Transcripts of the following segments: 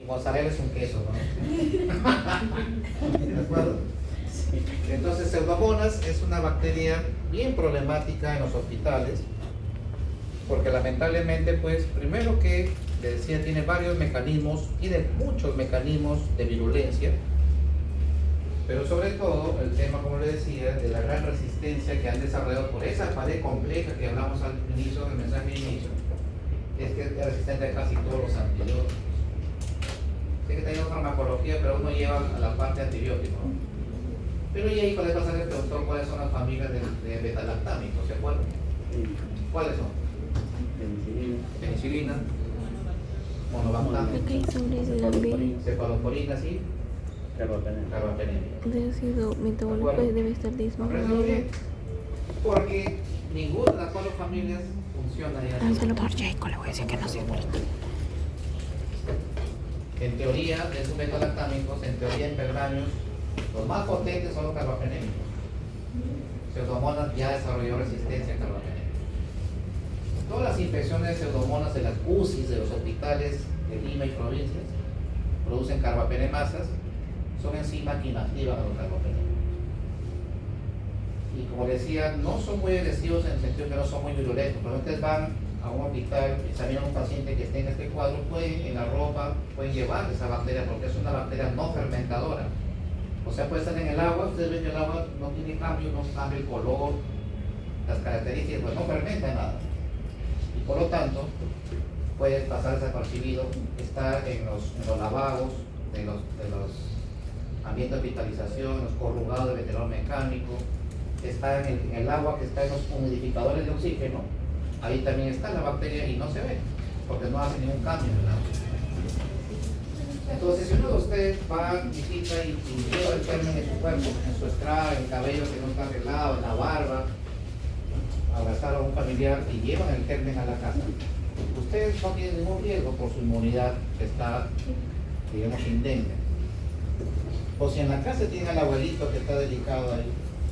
mozzarella es un queso, ¿no? ¿De acuerdo? Entonces, Pseudomonas es una bacteria bien problemática en los hospitales, porque lamentablemente, pues, primero que, le decía, tiene varios mecanismos, tiene muchos mecanismos de virulencia, pero sobre todo el tema, como le decía, de la gran resistencia que han desarrollado por esa pared compleja que hablamos al inicio del mensaje de inicio, es que es resistente a casi todos los antibióticos. Sé que tenemos farmacología, pero uno lleva a la parte antibiótico, ¿no? Pero y ahí cuando pasa el preguntó cuáles son las familias de betalactámicos, ¿se acuerdan? ¿Cuáles son? Penicilina, monobactam, cefalosporina, ¿sí? Carbapenem. El ácido metabólico debe estar disminuido. Porque ninguna de las cuatro familias funciona ya. Se lo por Jacob, le voy a decir que no se muerta. En teoría, de esos betalactámicos, en teoría en pergáneos, los más potentes son los carbapenémicos. Pseudomonas ya desarrolló resistencia a carbapenémicos. Todas las infecciones de pseudomonas en las UCIs de los hospitales de Lima y provincias producen carbapenemasas, son enzimas que inactivan a los carbapenémicos. Y como decía, no son muy agresivos en el sentido que no son muy virulentos. Cuando ustedes van a un hospital, examinan a un paciente que esté en este cuadro, pueden en la ropa, pueden llevar esa bacteria porque es una bacteria no fermentadora. O sea, puede estar en el agua, ustedes ven que el agua no tiene cambio, no cambia el color, las características, pues no fermenta nada. Y por lo tanto, puede pasar desapercibido, estar en los lavabos de los ambientes de hospitalización, los corrugados de veterinario mecánico, está en el agua que está en los humidificadores de oxígeno, ahí también está la bacteria y no se ve, porque no hace ningún cambio en el agua. Entonces, si uno de ustedes va, visita y lleva el germen en su cuerpo, en su estrada, en el cabello que no está arreglado, en la barba, abrazar a un familiar y llevan el germen a la casa, ustedes no tienen ningún riesgo por su inmunidad que está, digamos, indemne. O si en la casa tienen al abuelito que está delicado ahí,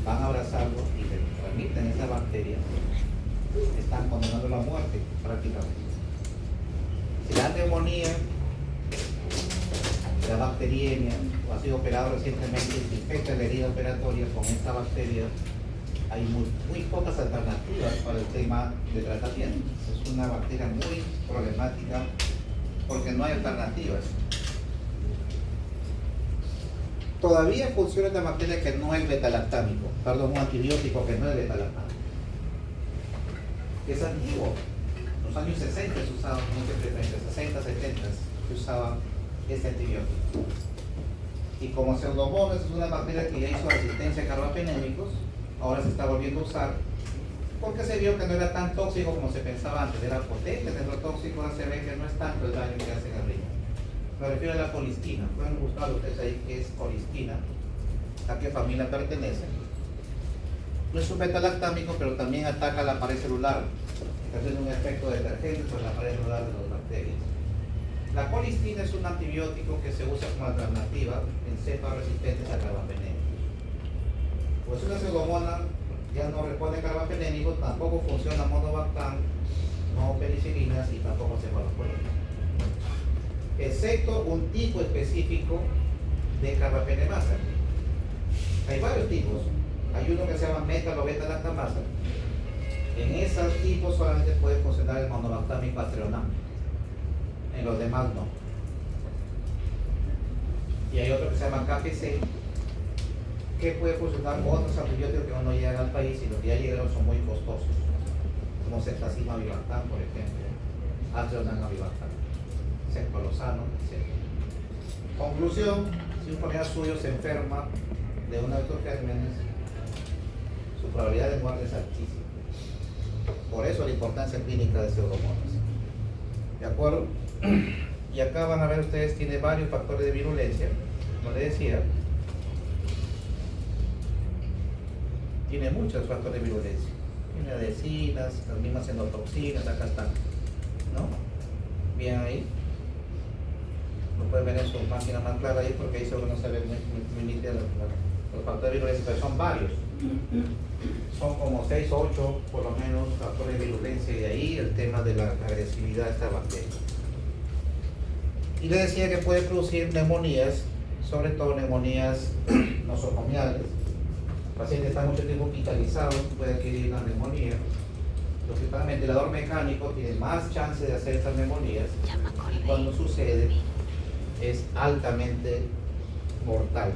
van a abrazarlo y le transmiten esa bacteria, están condenando la muerte prácticamente. Si la neumonía, la bacteriemia, o ha sido operado recientemente y se infecta la herida operatoria con esta bacteria, hay muy pocas alternativas para el tema de tratamiento. Es una bacteria muy problemática porque no hay alternativas. Todavía funciona una bacteria que no es betalactámico, perdón, un antibiótico que no es betalactámico. Es antiguo. En los años 60 se usaba, no sé, 60, 70 se usaba este antibiótico. Y como Pseudomonas es una bacteria que ya hizo resistencia a carbapenémicos, ahora se está volviendo a usar porque se vio que no era tan tóxico como se pensaba antes, era potente, neurotóxico, ahora se ve que no es tanto el daño que hace en el riñón. Me refiero a la colistina. Pueden buscar ustedes ahí qué es colistina, a qué familia pertenece. No es un betalactámico, pero también ataca la pared celular, ejerciendo un efecto detergente sobre la pared celular de las bacterias. La colistina es un antibiótico que se usa como alternativa en cepas resistentes a carbapenémicos. Pues una pseudomona ya no responde a carbapenémicos, tampoco funciona monobactam, no penicilinas y tampoco cefalosporina, excepto un tipo específico de carbapenemasa. Hay varios tipos. Hay uno que se llama metalobeta-lactamasa. En esos tipos solamente puede funcionar el monobactámico astreonam. En los demás no. Y hay otro que se llama KPC, que puede funcionar otros antibióticos que aún no llegan al país y los que ya llegaron son muy costosos, como ceftazima avibactam, por ejemplo, astreonam avibactam, cefalosano, etc. Conclusión: si un familiar suyo se enferma de uno de estos gérmenes, su probabilidad de muerte es altísima. Por eso la importancia clínica de Pseudomonas. ¿De acuerdo? Y acá van a ver ustedes, tiene varios factores de virulencia, como les decía. Tiene muchos factores de virulencia. Tiene adhesinas, las mismas endotoxinas, acá están, ¿no? Bien ahí. Lo pueden ver en su máquina más clara ahí porque ahí seguro no se ve muy nítido los factores de virulencia, pero son varios. Son como 6 o 8 por lo menos factores de virulencia y de ahí el tema de la agresividad de esta bacteria. Y le decía que puede producir neumonías, sobre todo neumonías nosocomiales. El paciente está mucho tiempo hospitalizado, puede adquirir una neumonía. Lógicamente, el ventilador mecánico tiene más chance de hacer estas neumonías. Y cuando sucede, es altamente mortal.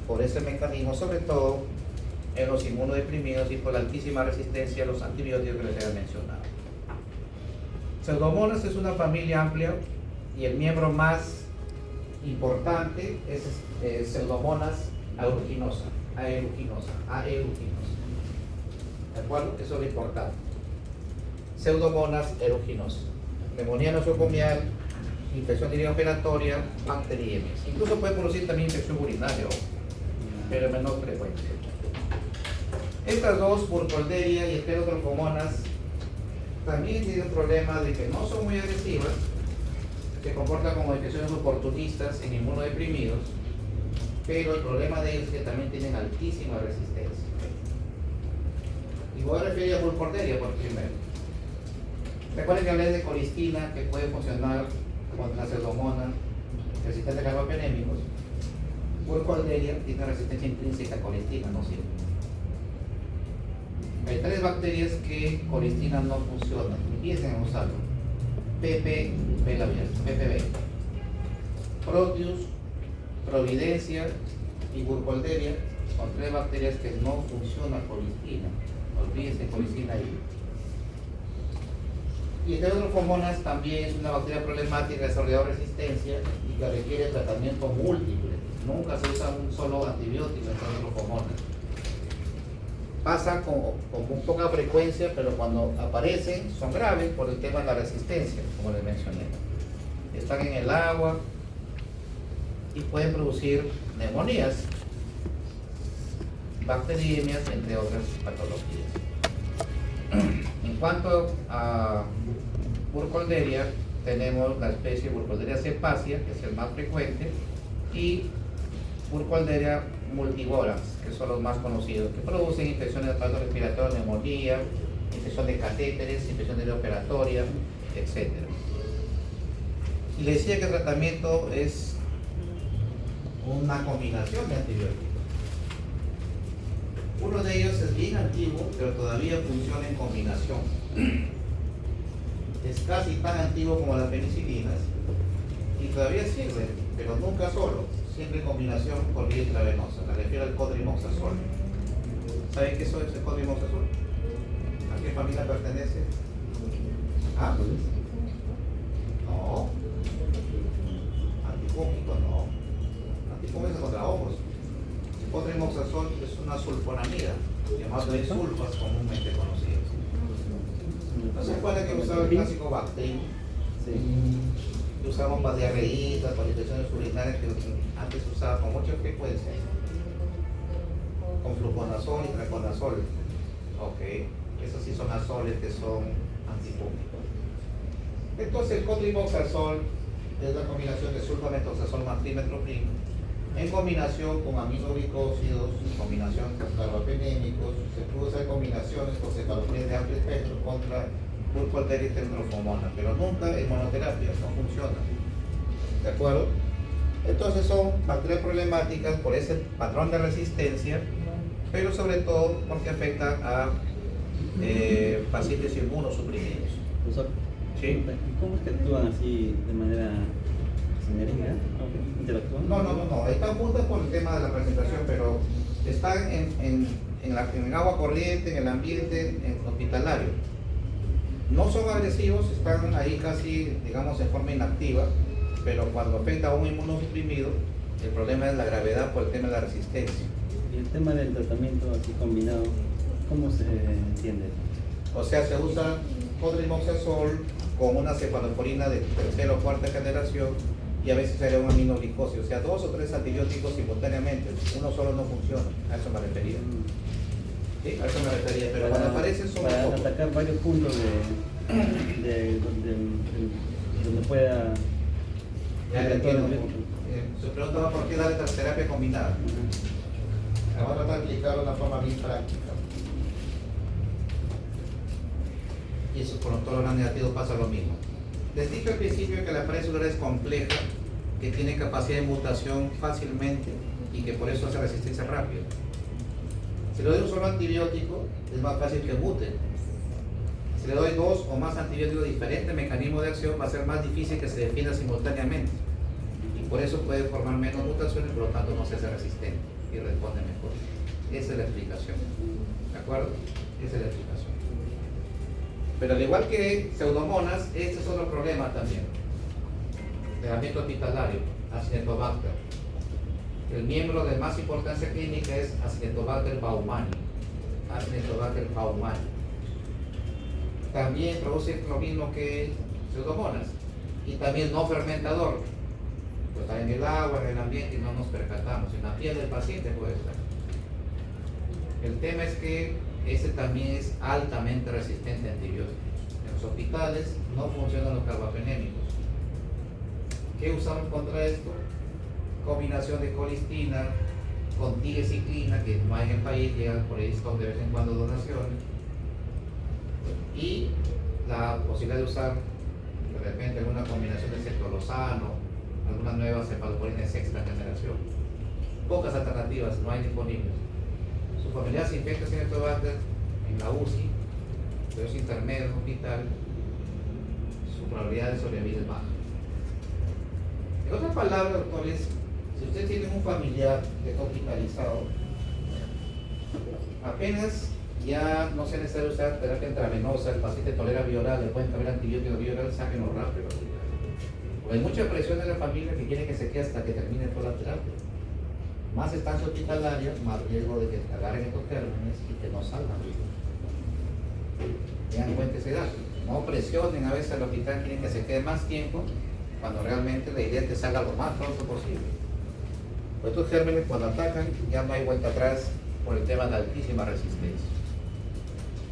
Por ese mecanismo, sobre todo en los inmunodeprimidos y por la altísima resistencia a los antibióticos que les he mencionado. Pseudomonas es una familia amplia y el miembro más importante es Pseudomonas aeruginosa. ¿De acuerdo? Eso es lo importante. Pseudomonas aeruginosa. Neumonía nosocomial, infección de línea operatoria, bacteriemias. Incluso puede producir también infección urinaria, pero en menor frecuencia. Estas dos, Burkholderia y Heterotrophomonas, también tienen un problema de que no son muy agresivas, se comportan como infecciones oportunistas en inmunodeprimidos, pero el problema de ellos es que también tienen altísima resistencia. Y voy a referir a Burkholderia por primero. Recuerden que hablé de colistina que puede funcionar contra Pseudomonas resistente a carbapenémicos. Burkholderia tiene resistencia intrínseca a colistina, no siempre. Hay tres bacterias que colistina no funciona, empiecen a usarlo. PPB, Proteus, Providencia y Burkholderia son tres bacterias que no funcionan colistina. Olvídense colistina ahí. Y Heterotrophomonas también es una bacteria problemática que ha desarrollado resistencia y que requiere tratamiento múltiple. Nunca se usa un solo antibiótico en Heterotrophomonas. Pasan con poca frecuencia, pero cuando aparecen son graves por el tema de la resistencia, como les mencioné. Están en el agua y pueden producir neumonías, bacteriemias, entre otras patologías. En cuanto a Burkholderia, tenemos la especie Burkholderia cepacia, que es el más frecuente, y Burkholderia multivorans, que son los más conocidos, que producen infecciones de aparato respiratorio, neumonía, infección de catéteres, infección de operatoria, etc. Y le decía que el tratamiento es una combinación de antibióticos. Uno de ellos es bien antiguo, pero todavía funciona en combinación. Es casi tan antiguo como las penicilinas y todavía sirve, pero nunca solo, siempre en combinación con vía intravenosa. Me refiero al cotrimoxazol. ¿Saben qué es el cotrimoxazol? ¿A qué familia pertenece? ¿Ah? No. Antifúngico, no. Antifúngico es contra hongos. El cotrimoxazol es una sulfonamida, llamado de sulfas comúnmente conocidos. ¿No se acuerdan que usaba el clásico Bactrim? Sí. Que usamos para diarreitas, para infecciones urinarias, que antes se usaba con mucha frecuencia. Con fluconazol y traconazol. Ok. Esos sí son azoles que son antifúngicos. Entonces el cotrimoxazol es la combinación de sulfametoxazol más trimethoprim en combinación con aminoglicósidos, en combinación con carbapenémicos. Se puede usar combinaciones con cefaloprim de amplio espectro contra Burkholderia y Heterotrophomonas, pero nunca en monoterapia, no funciona. ¿De acuerdo? Entonces son bacterias problemáticas por ese patrón de resistencia, pero sobre todo porque afectan a pacientes inmunosuprimidos. Profesor, ¿Sí? ¿cómo es que actúan así de manera sinérgica? ¿Interactúan? No. Están juntas por el tema de la presentación, pero están en el agua corriente, en el ambiente hospitalario. No son agresivos, están ahí casi, digamos, en forma inactiva, pero cuando afecta a un inmunosuprimido, el problema es la gravedad por el tema de la resistencia. Y el tema del tratamiento así combinado, ¿cómo se entiende? O sea, se usa cotrimoxazol con una cefalosporina de tercera o cuarta generación y a veces se haría un aminoglicosio, o sea, 2 o 3 antibióticos simultáneamente. Uno solo no funciona, a eso me refería. Sí, a eso me refería, pero cuando aparecen son para pocos. atacar varios puntos de donde pueda... Ya le entiendo. Se preguntaba por qué dar esta terapia combinada. Vamos a tratar de explicarlo de una forma bien práctica. Y eso con los toros negativos pasa lo mismo. Les dije al principio que la pared celular es compleja que tiene capacidad de mutación fácilmente y que por eso hace resistencia rápida. Si le doy un solo antibiótico, es más fácil que mute. Si le doy 2 o más antibióticos de diferentes mecanismos de acción, va a ser más difícil que se defienda simultáneamente. Y por eso puede formar menos mutaciones, por lo tanto no se hace resistente y responde mejor. Esa es la explicación. ¿De acuerdo? Esa es la explicación. Pero al igual que pseudomonas, este es otro problema también. Del ambiente hospitalario, Acinetobacter. El miembro de más importancia clínica es Acinetobacter baumani. Acinetobacter baumani. También produce lo mismo que pseudomonas. Y también no fermentador. Pues está en el agua, en el ambiente y no nos percatamos. En la piel del paciente puede estar. El tema es que este también es altamente resistente a antibióticos. En los hospitales no funcionan los carbapenémicos. ¿Qué usamos contra esto? Combinación de colistina con tigecyclina, que no hay en el país, llegan por ahí de vez en cuando donaciones. Y la posibilidad de usar de repente alguna combinación de cetolosano, algunas nuevas cefalosporina de sexta generación. Pocas alternativas no hay disponibles. Su familiar se infecta Acinetobacter en la UCI, pero es intermedio en el hospital, su probabilidad de sobrevivir es baja. En otras palabras, doctores, si usted tiene un familiar que está hospitalizado, apenas ya no sea necesario usar terapia intravenosa, el paciente tolera vioral, le pueden cambiar antibiótico vioral, sáquenlo rápido. Porque hay mucha presión en la familia que quiere que se quede hasta que termine toda la terapia. Más estancia hospitalaria, más riesgo de que te agarren estos gérmenes y que no salgan. Tengan en cuenta ese dato. No presionen a veces al hospital, quieren que se quede más tiempo, cuando realmente la idea es que salga lo más pronto posible. Pues estos gérmenes cuando atacan ya no hay vuelta atrás por el tema de altísima resistencia.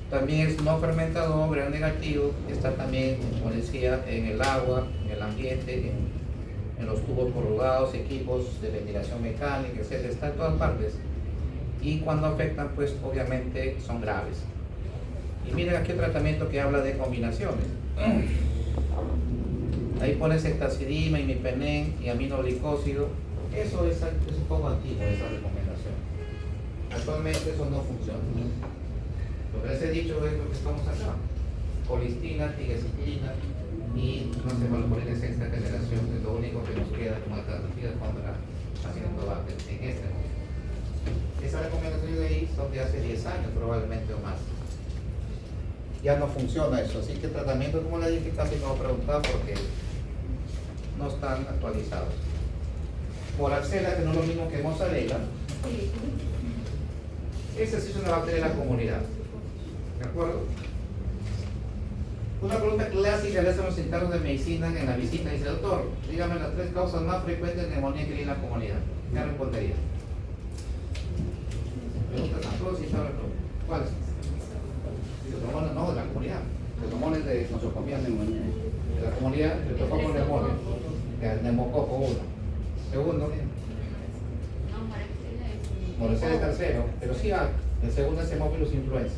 También es no fermentador, gram negativo, está también, como decía, en el agua, en el ambiente, en los tubos corrugados, equipos de ventilación mecánica, etc. Está en todas partes. Y cuando afectan, pues obviamente son graves. Y miren aquí el tratamiento que habla de combinaciones. Ahí pone ceftazidima, imipenem y aminoglicósido. Eso es un poco antiguo, esa recomendación. Actualmente eso no funciona. Lo que les he dicho es lo que estamos acá. Colistina, tigecyclina y no cefalosporina de sexta generación. Es lo único que nos queda como alternativa contra Acinetobacter en este momento. Esas recomendaciones de ahí son de hace 10 años probablemente o más. Ya no funciona eso, así que el tratamiento, como le dije, casi no voy a preguntar porque no están actualizados. Moraxella, que no es lo mismo que mozzarella, esa sí es una bacteria de la comunidad. ¿De acuerdo? Una pregunta clásica le hacen los internos de medicina en la visita. Dice, doctor, dígame las 3 causas más frecuentes de neumonía que hay en la comunidad. ¿Qué respondería? Preguntas a todos y saben cuáles. Neumones no, de la comunidad. Los neumones de nosocomía neumonía. De la comunidad, el tococo neumonio. El neumococo 1. Segundo, Moraxella es tercero, pero sí hay. El segundo es Haemophilus influenza.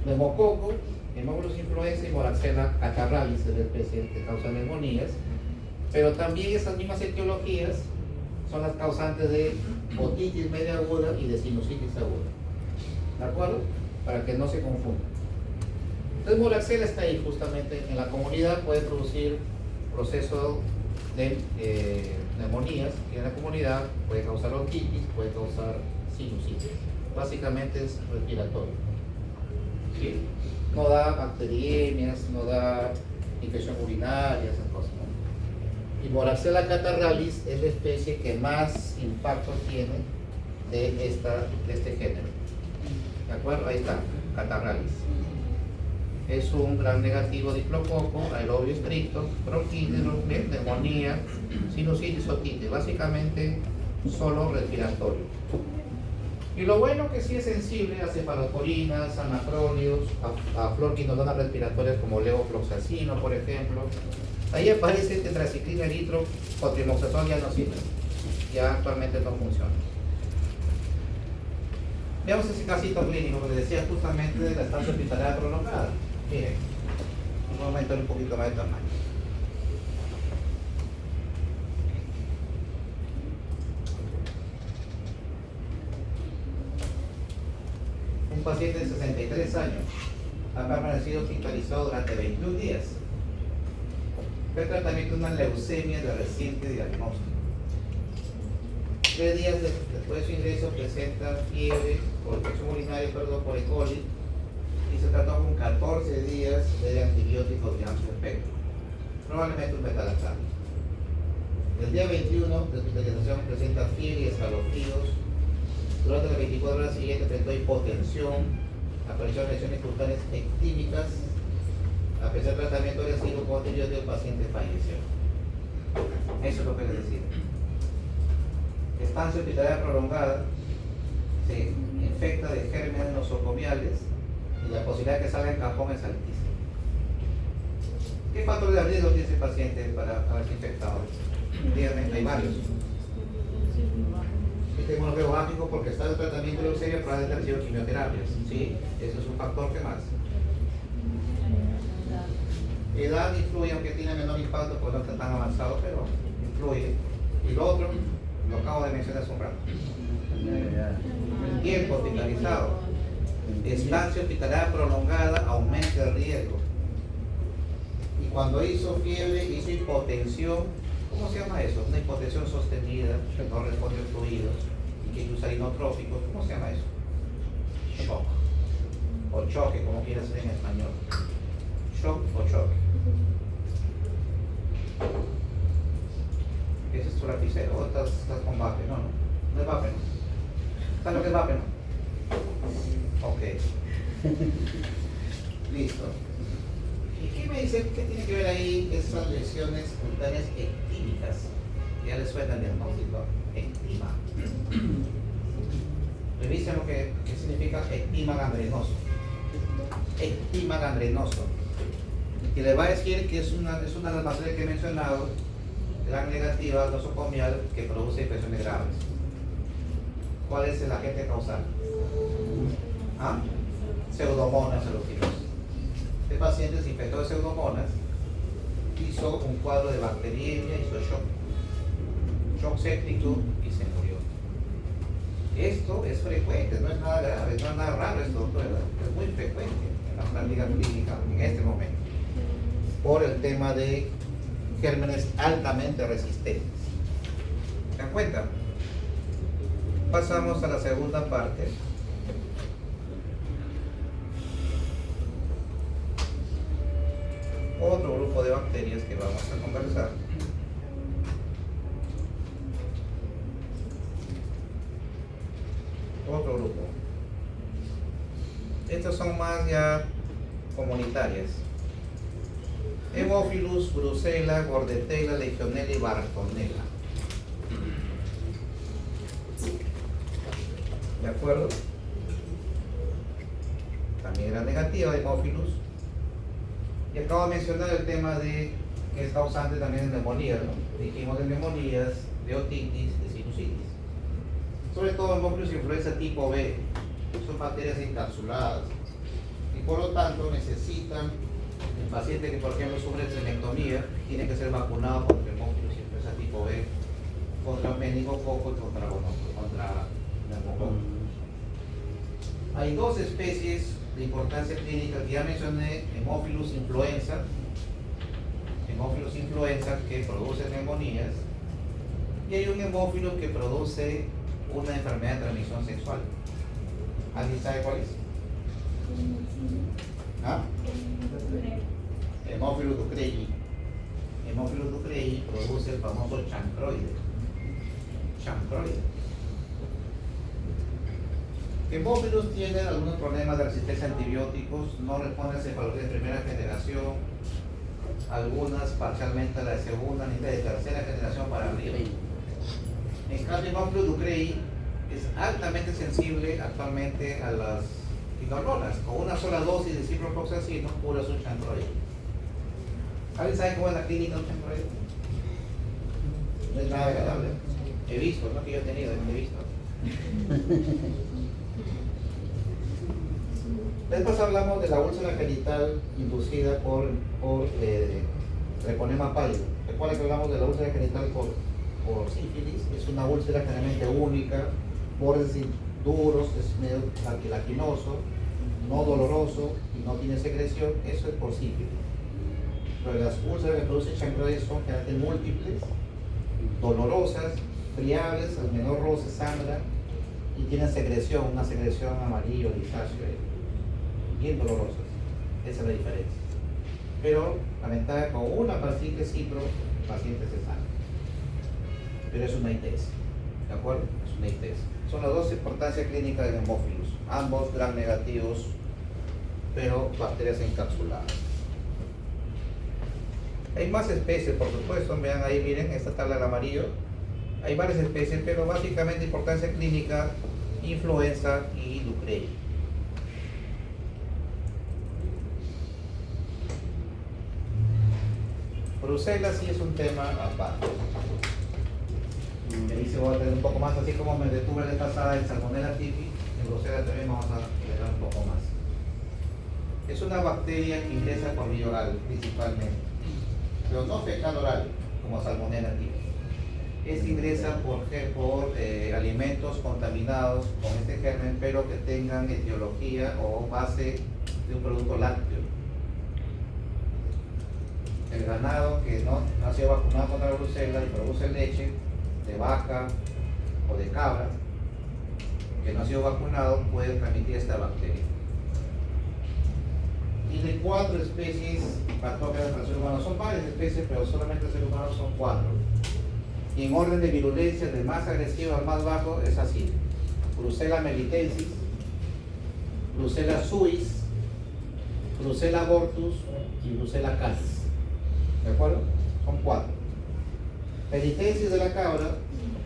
Neumococo, Haemophilus influenza y Moraxella catarrhalis es la especie que causa neumonías. Pero también esas mismas etiologías son las causantes de otitis media aguda y de sinusitis aguda. ¿De acuerdo? Para que no se confunda. Entonces Moraxella está ahí justamente en la comunidad, puede producir proceso de neumonías y en la comunidad puede causar otitis, puede causar sinusitis. Básicamente es respiratorio. ¿Sí? No da bacteriemias, no da infección urinaria, esas cosas, ¿no? Y Moraxella catarrhalis es la especie que más impacto tiene de este género. ¿De acuerdo? Ahí está, catarrhalis. Es un gran negativo diplococo, aerobio estricto, bronquitis, neumonía, sinusitis, otitis, básicamente solo respiratorio. Y lo bueno que sí es sensible a cefalosporinas, a macróleos, a fluorquinolonas respiratorias como levofloxacino, por ejemplo. Ahí aparece tetraciclina eritro o trimoxazol, ya no sirve, ya actualmente no funciona. Veamos ese casito clínico que les decía justamente de la estancia hospitalaria prolongada. Miren, vamos a aumentar un poquito más de tamaño. paciente de 63 años ha permanecido hospitalizado durante 21 días. Fue tratamiento de una leucemia de reciente diagnóstico. 3 días después de su ingreso presenta fiebre por infección urinaria, por E. coli, y se trató con 14 días de antibióticos de amplio espectro, probablemente un beta-lactam. El día 21 de hospitalización presenta fiebre y escalofríos. Durante las 24 horas siguientes presentó hipotensión, aparición de lesiones cutáneas ectímicas. A pesar del tratamiento agresivo con antibióticos, el paciente falleció. Eso es lo que les decía. Estancia hospitalaria prolongada se infecta de gérmenes nosocomiales y la posibilidad de que salga en cajón es altísima. ¿Qué factores de riesgo tiene ese paciente para haberse infectado? Díganme, hay varios. Sistema neurológico porque está en tratamiento de leucemia, probablemente ha recibido quimioterapias. ¿Sí? Eso es un factor que más. Edad influye, aunque tiene menor impacto, pues no está tan avanzado, pero influye. Y lo otro, lo acabo de mencionar hace un rato. El tiempo hospitalizado. Estancia hospitalaria prolongada aumenta el riesgo. Y cuando hizo fiebre, hizo hipotensión. ¿Cómo se llama eso? Una hipotensión sostenida que no responde a fluidos y que usa inotrópicos. ¿Cómo se llama eso? Shock. O choque, como quieras decir en español. Shock o choque. Ese es tu lapicero. ¿O estás con vape? No, no es vape, ¿no? ¿Sabes lo que es vape, no? Ok. Listo. ¿Y qué me dicen? ¿Qué tiene que ver ahí esas lesiones cutáneas ectímicas? Ya les suena el diagnóstico. Ectima. Revisen lo que significa ectima gangrenoso. Ectima gangrenoso. Y les va a decir que es una de las materias que he mencionado, gran negativa nosocomial que produce infecciones graves. ¿Cuál es el agente causal? ¿Ah? Pseudomonas aeruginosa. Este paciente se infectó de pseudomonas, hizo un cuadro de bacteriemia, hizo shock séptico y se murió. Esto es frecuente, no es nada grave, no es nada raro esto, doctor, es muy frecuente en la práctica clínica en este momento, por el tema de gérmenes altamente resistentes. ¿Se dan cuenta? Pasamos a la segunda parte. Otro grupo de bacterias que vamos a conversar. Otro grupo. Estas son más ya comunitarias. Haemophilus, Brucella, Gordetella, Legionella y Bartonella. ¿De acuerdo? También era negativa de Haemophilus. Y acabo de mencionar el tema de que es causante también de neumonía, ¿no? Dijimos de neumonías, de otitis, de sinusitis. Sobre todo Haemophilus influenza tipo B, son bacterias encapsuladas y por lo tanto necesitan, el paciente que por ejemplo sufre de senectomía tiene que ser vacunado contra Haemophilus influenza tipo B, contra meningococo y contra neumococo. Hay dos especies de importancia clínica que ya mencioné: Haemophilus influenza que produce neumonías, y hay un Haemophilus que produce una enfermedad de transmisión sexual. ¿Alguien sabe cuál es? ¿Ah? Haemophilus ducreyi. Haemophilus ducreyi produce el famoso chancroide. Haemophilus tiene algunos problemas de resistencia a antibióticos, no responde a cefalopatía de primera generación, algunas parcialmente a la de segunda, ni de tercera generación para arriba. En cambio, Haemophilus ducreyi es altamente sensible actualmente a las quinolonas. Con una sola dosis de ciprofloxacino cura su chancroide. ¿Alguien sabe cómo es la clínica de un chancroide? No es nada agradable. He visto, no que yo he tenido, he visto. Después hablamos de la úlcera genital inducida por treponema pálido. Recuerden que hablamos de la úlcera genital por sífilis. Es una úlcera generalmente única, bordes duros, es medio alquilaginoso, no doloroso y no tiene secreción, eso es posible. Pero las úlceras que producen chancroides son generalmente múltiples, dolorosas, friables, al menor roce sangran y tienen secreción, una secreción amarillo, grisáceo, bien dolorosas. Esa es la diferencia. Pero la ventaja con una pastilla cipro, el paciente se sana. Pero es una ITS, ¿de acuerdo? Es una ITS. Son las dos importancias clínicas del Haemophilus, ambos gram negativos, pero bacterias encapsuladas. Hay más especies, por supuesto, vean ahí, miren, esta tabla en amarillo. Hay varias especies, pero básicamente importancia clínica, influenza y Ducrey. Bruselas sí es un tema aparte. Y ahí se va a tener un poco más, así como me detuve la vez pasada en Salmonella typhi, en Bruselas también vamos a ver un poco más. Es una bacteria que ingresa por vía oral principalmente, pero no fecal oral, como Salmonella typhi. Ingresa por alimentos contaminados con este germen, pero que tengan etiología o base de un producto lácteo. El ganado que no ha sido vacunado contra la brucela y produce leche de vaca o de cabra, que no ha sido vacunado, puede transmitir esta bacteria. Y de 4 especies patógenas para el ser humano, son varias especies, pero solamente el ser humano son 4. Y en orden de virulencia, de más agresivo al más bajo, es así: Brucella melitensis, Brucella suis, Brucella abortus y Brucella canis. ¿De acuerdo? Son 4. Melitensis de la cabra,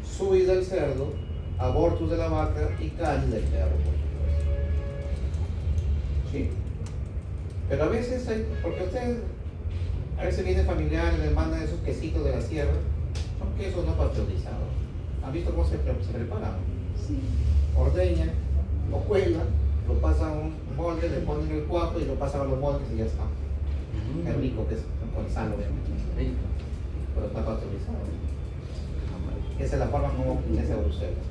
suis del cerdo, abortus de la vaca y canis del perro. ¿Sí? Pero a veces hay, porque ustedes, a veces vienen familiares, les mandan esos quesitos de la sierra, son quesos no pasteurizados. ¿Han visto cómo se preparan? Sí. Ordeñan, lo cuelan, lo pasan a un molde, le ponen el cuajo y lo pasan a los moldes y ya está. Es rico, que es con sal, obviamente. Rico, pero está pasteurizado. Esa es la forma como ingresa Bruselas.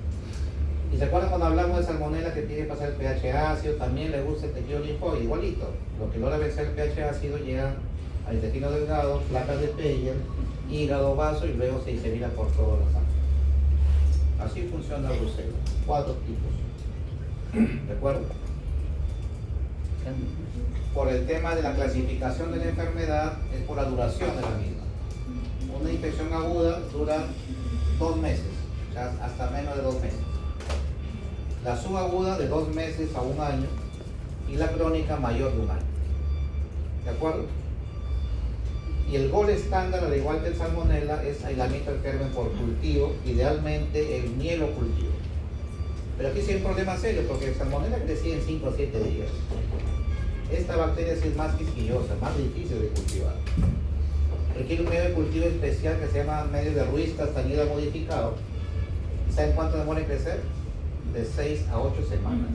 ¿Y se acuerdan cuando hablamos de salmonela que tiene que pasar el pH ácido? También le gusta el tejido linfóide, igualito. Lo que logra vencer el pH ácido llega al intestino delgado, placas de Peyer, hígado, vaso y luego se disemina por toda la sangre. Así funciona Bruselas. 4 tipos. ¿De acuerdo? Por el tema de la clasificación de la enfermedad, es por la duración de la misma. Una infección aguda dura 2 meses, o sea, hasta menos de 2 meses. La subaguda de 2 meses a 1 año y la crónica mayor de 1 año. ¿De acuerdo? Y el gol estándar, al igual que el salmonella, es aislamiento del germen por cultivo, idealmente el mielocultivo. Pero aquí sí hay un problema serio, porque el salmonella crecía en 5 a 7 días. Esta bacteria sí es más quisquillosa, más difícil de cultivar. Requiere un medio de cultivo especial que se llama medio de Ruiz Castañeda modificado. ¿Saben cuánto demora en crecer? De 6 a 8 semanas.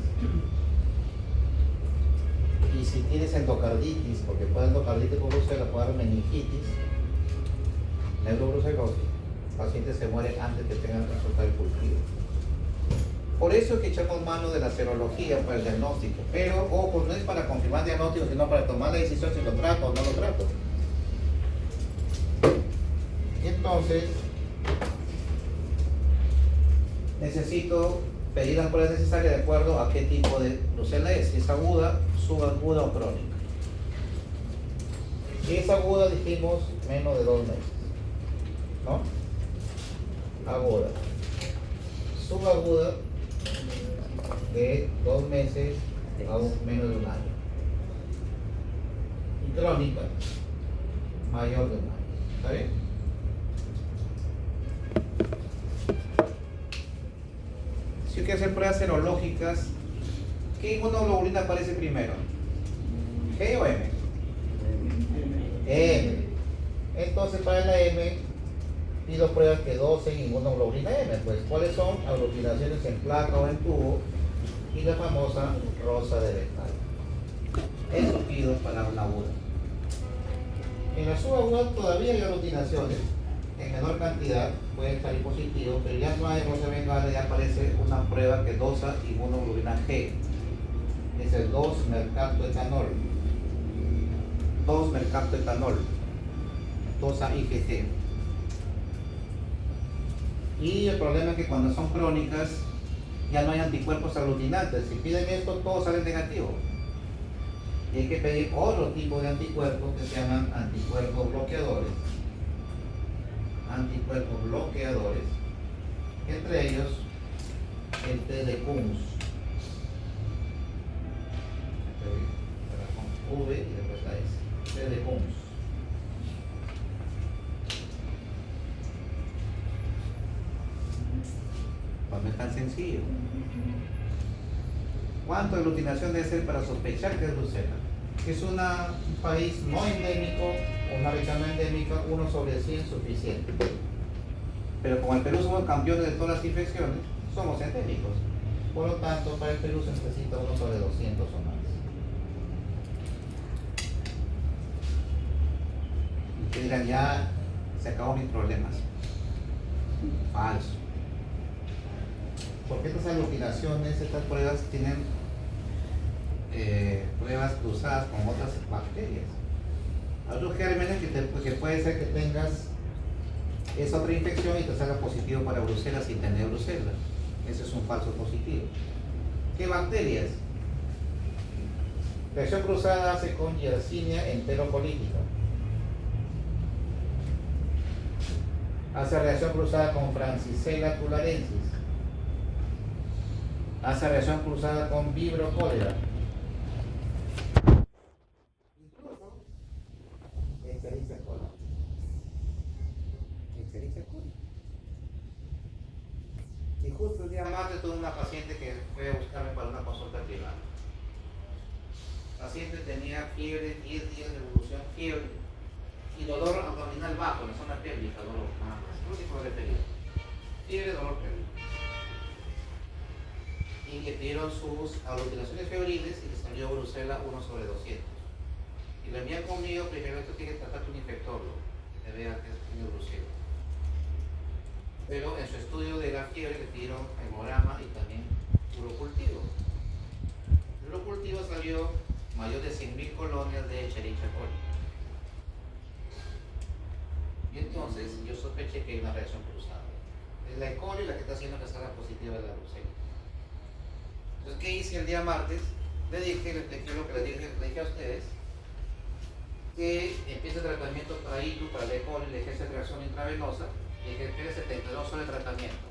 Y si tienes endocarditis, porque puede endocarditis por brucela, puede haber meningitis, neurobrucelosis, el paciente se muere antes que tenga el resultado del cultivo. Por eso es que echamos mano de la serología para el diagnóstico, pero ojo, no es para confirmar el diagnóstico, sino para tomar la decisión si lo trato o no lo trato. Y entonces necesito pedir las pruebas necesarias de acuerdo a qué tipo de brucela es, si es aguda, subaguda o crónica. Si es aguda, dijimos menos de 2 meses, ¿no? Aguda. Subaguda, de 2 meses a menos de 1 año. Y crónica, mayor de 1 año. ¿Está bien? Si hay que hacer pruebas serológicas, ¿qué inmunoglobulina aparece primero? ¿G o M? M. Entonces para la M pido pruebas que docen inmunoglobulina M. Pues, ¿cuáles son? Aglutinaciones en placa o en tubo y la famosa rosa de Bechdel. Eso pido para una aguda. En la subaguda todavía hay aglutinaciones en menor cantidad, pueden salir positivos, pero ya no hay rosa de Bechdel, ya aparece una prueba que dosa inmunoglobulina G. es el 2-mercaptoetanol. 2-mercaptoetanol. 2-AIGG. Y el problema es que cuando son crónicas ya no hay anticuerpos aglutinantes. Si piden esto, todos salen negativos. Y hay que pedir otro tipo de anticuerpos que se llaman anticuerpos bloqueadores. Anticuerpos bloqueadores. Entre ellos, el T de Kunz. Con V y después la S. T de Kunz. Pues no es tan sencillo. ¿Cuánto aglutinación debe ser para sospechar que es brucela? Es un país no endémico, una región no endémica, 1/100 suficiente. Pero como el Perú somos campeones de todas las infecciones, somos endémicos. Por lo tanto, para el Perú se necesita 1/200 o más. Y que dirán, ya se acabó mis problemas. Falso. Porque estas aglutinaciones, estas pruebas tienen pruebas cruzadas con otras bacterias. Hay otros gérmenes que puede ser que tengas esa otra infección y te salga positivo para brucela sin tener brucela. Ese es un falso positivo. ¿Qué bacterias? Reacción cruzada hace con Yersinia enterocolítica. Hace reacción cruzada con Francisella tularensis. Hace reacción cruzada con Vibrio cólera. Incluso Escherichia coli. Escherichia coli. Y justo el día martes tuve una paciente que fue a buscarme para una consulta privada. La paciente tenía fiebre, 10 días de evolución, fiebre y dolor abdominal bajo en la zona pélvica, dolor más. Lo único que le pedía. Fiebre, dolor pélvico. Y le pidieron sus aglutinaciones febriles y le salió brucela 1/200. Y lo envían conmigo, primero esto tiene que tratar con un infectólogo, que te vea que tiene brucela. Pero en su estudio de la fiebre le pidieron hemograma y también urocultivo. El urocultivo salió mayor de 100.000 colonias de Escherichia coli. Y entonces yo sospeché que hay una reacción cruzada. Es la E. coli la que está haciendo que salga positiva de la brucela. Entonces, ¿qué hice el día martes? Le dije lo que le dije a ustedes, que empiece el tratamiento para ITU, para la E. coli, le ejerce reacción intravenosa y que espere 72 horas de tratamiento.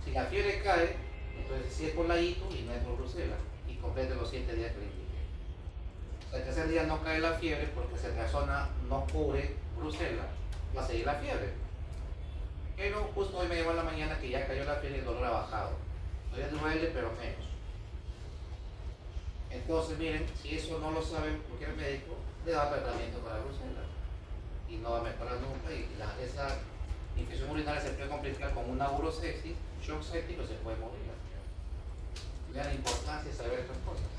Si la fiebre cae, entonces sí es por la ITU y no es por brucela, y complete los 7 días que le indiqué. O sea, el tercer día no cae la fiebre porque Cetrazona no cubre brucela, va a seguir la fiebre. Pero justo hoy me llegó en la mañana que ya cayó la fiebre y el dolor ha bajado. Todavía duele, pero menos. Entonces, miren, si eso no lo sabe cualquier médico, le da tratamiento para brucela y no va a mejorar nunca. Y esa infección urinaria se puede complicar con una urosepsis, shock séptico, se puede morir. Vean la importancia de saber estas cosas.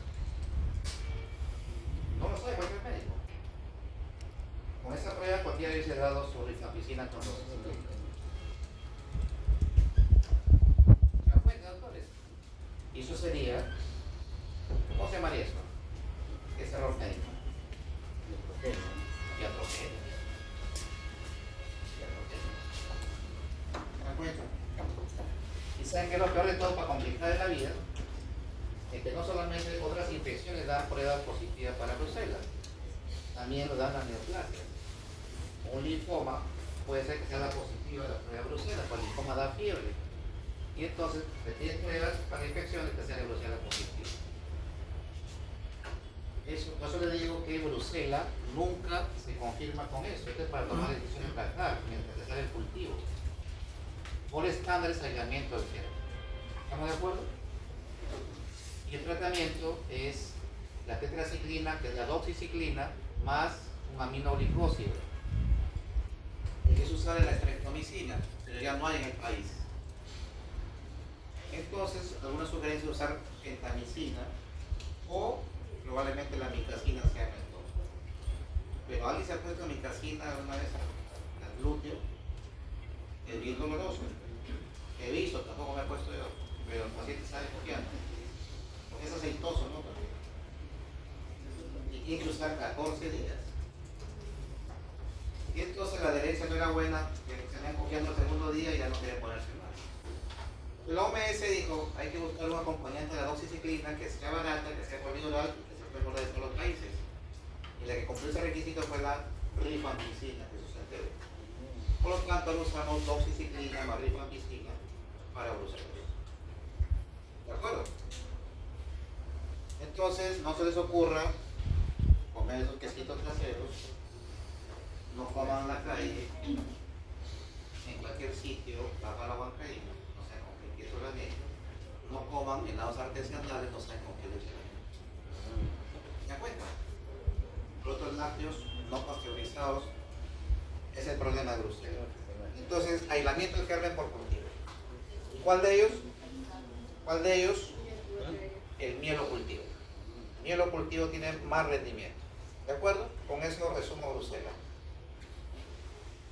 No lo sabe cualquier médico. Con esa prueba cualquiera hubiese dado su rifampicina con dosis. La fuente, doctores. Y eso sería, ¿cómo se llamaría eso? Es error médico. Iatrogenia. ¿Se dan cuenta? Y saben que lo peor de todo para complicar la vida es que no solamente otras infecciones dan pruebas positivas para brucela, también lo dan las neoplasias. Un linfoma puede ser que sea la positiva de la prueba de brucela, porque el linfoma da fiebre. Y entonces le piden pruebas para infecciones que sean de brucela positiva. Por eso le digo que brucela nunca se confirma con eso. Esto es para tomar decisiones tratar mientras se sale el cultivo. Por estándares de aislamiento del género. ¿Estamos de acuerdo? Y el tratamiento es la tetraciclina, que es la doxiciclina, más un aminoglicósido. El que es usado en la estreptomicina, pero ya no hay en el país. Entonces, alguna sugerencia de usar gentamicina o probablemente la micacina sea mejor. Pero alguien se ha puesto micacina alguna vez al glúteo, es bien doloroso. He visto, tampoco me he puesto yo, pero el paciente está desconfiando. Porque es aceitoso, ¿no? usar 14 días. Y entonces la adherencia no era buena, que se habían cogiendo el segundo día y ya no querían ponerse más. La OMS dijo, hay que buscar un acompañante de la doxiciclina que sea barata, que sea polidural y que se pueda encontrar en todos los países. Y la que cumplió ese requisito fue la rifampicina, que se enteró. Por lo tanto, ahora usamos doxiciclina más rifampicina para brucelosis. ¿De acuerdo? Entonces, no se les ocurra comer esos quesitos traseros, no coman en la calle, en cualquier sitio, baja la bancaína, no sé con qué queso la media, no coman helados artesanales, no sé con qué leche la media. ¿Me dan cuenta? Productos lácteos no pasteurizados es el problema de Bruselas. Entonces, aislamiento del germen por cultivo. ¿Cuál de ellos? ¿Cuál de ellos? El mielocultivo. El mielocultivo tiene más rendimiento. ¿De acuerdo? Con eso resumo Bruselas.